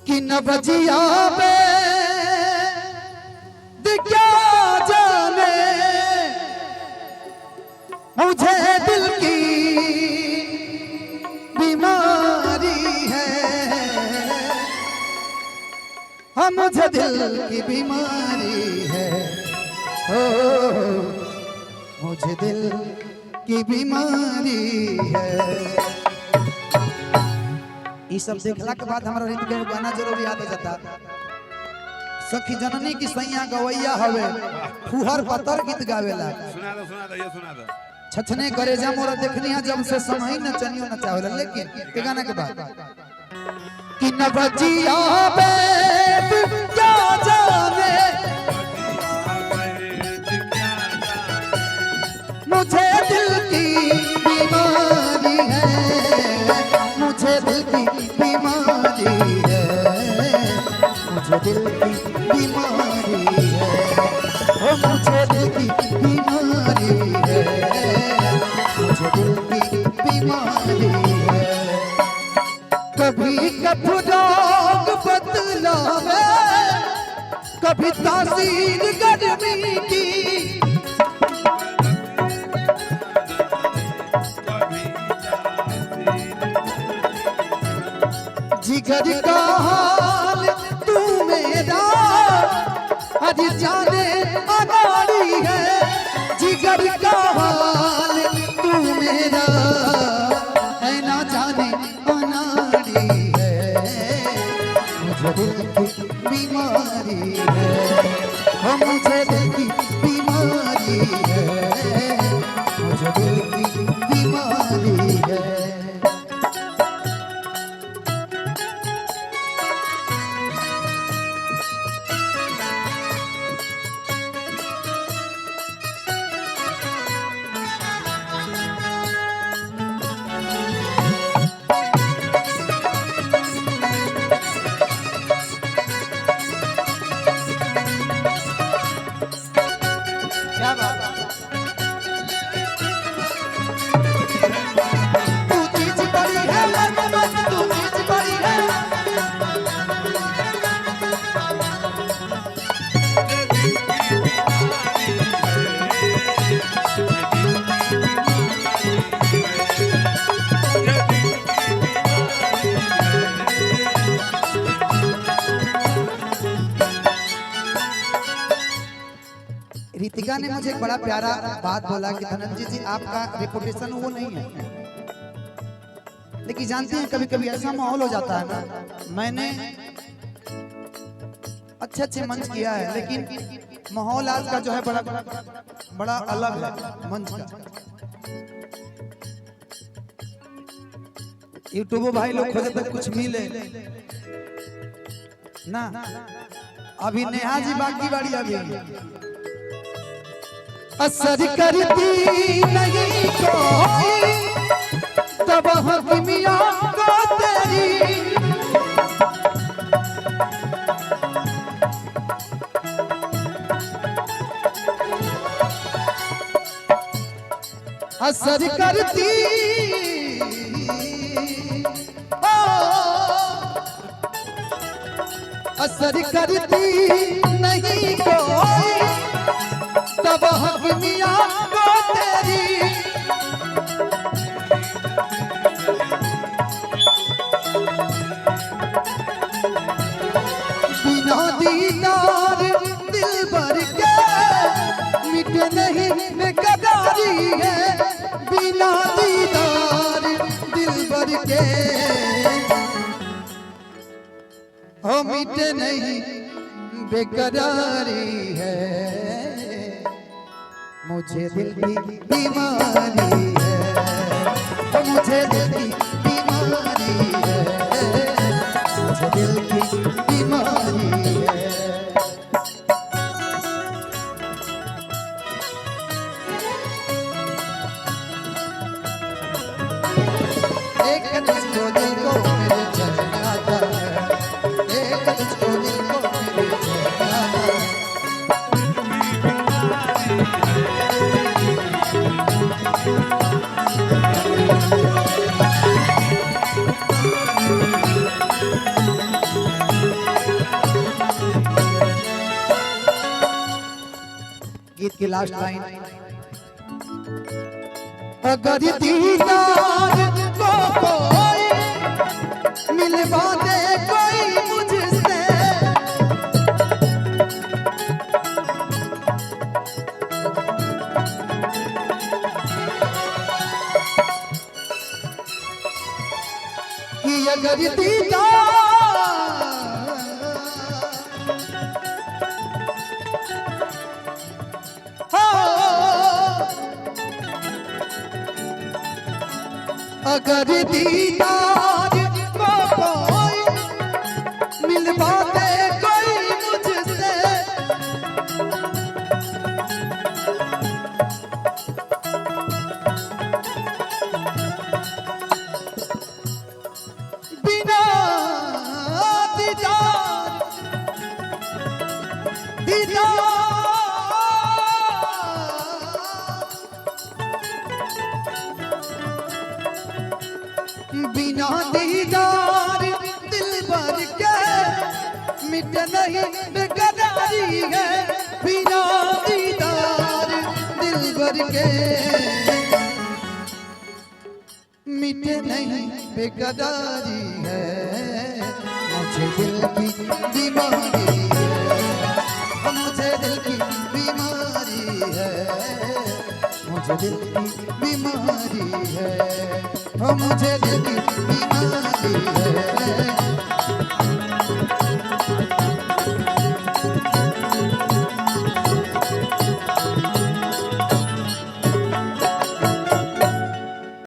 कि न बजिया में क्या जाने मुझे दिल की बीमारी है। हाँ मुझे दिल की बीमारी है। ओ मुझे दिल की बीमारी है। ये सब देखला के बाद हमारा रीत के गाना जरूर याद आ जाता। सखी जननी की सैया गवैया हवे फुहर पतर गीत गावेला। सुना दो ये सुना दो। छछने करे जा मोरा देखनिया जब से समय न चनियो न चावेला। लेकिन ये गाना के बाद कि न बजिया बे क्या जाने मुझे दिल की बीमारी है। मुझे दिल की बीमारी है। मुझे दिल की बीमारी है। ओ मुझे दिल की बीमारी है। मुझे दिल की बीमारी है। कभी कफरोग बदलावे कभी तासीर गर्मी की। जिगर का हाल तू मेरा आज जाने अनाड़ी है। जिगर का हाल तू मेरा है ना जाने अनाड़ी है। मुझे दिल की बीमारी है। हो मुझे दिल की बीमारी है। मुझे दिल की बीमारी है। रितिका ने मुझे एक बड़ा प्यारा बात बोला कि धनंजय जी आपका रेपुटेशन वो नहीं है। लेकिन जानते हैं कभी कभी ऐसा माहौल हो जाता है ना। मैंने अच्छे अच्छे मंच किया है लेकिन माहौल आज का जो है बड़ा अलग है मंच का। यूट्यूब भाई लोग खोजे तक कुछ मिले ना। अभी नेहा जी बाकी बाड़ी अभी असर करती नहीं कोई तब हकमिया को तेरी। असर करती असर करती नहीं कोई तब हकमिया को तेरी। बिना दीदार दिल भर के मिटे नहीं बेकरारी है। बिना दीदार दिल भर के हो मिटे नहीं बेकरारी है। मुझे दिल की बीमारी है। मुझे दिल की बीमारी है। मुझे दिल की बीमारी है। एक तुझको दिल को मेरे चैन आता है। एक तुझको दिल को मेरे चैन आता है। गीत की लास्ट लाइन, अगर दीदार को कोई मिलवा दे कोई मुझसे, कि अगर दीदार अगर दीदार को कोई मिलवा दे कोई मुझसे, बिना दीदार बिना दीदार दिल भर के मिट नहीं बेकरारी है, बिना दीदार दिल भर के मिट नहीं बेकरारी है, मुझे दिल की बीमारी है, मुझे दिल की बीमारी है, मुझे दिल की बीमारी है, मुझे दिल की बीमारी है।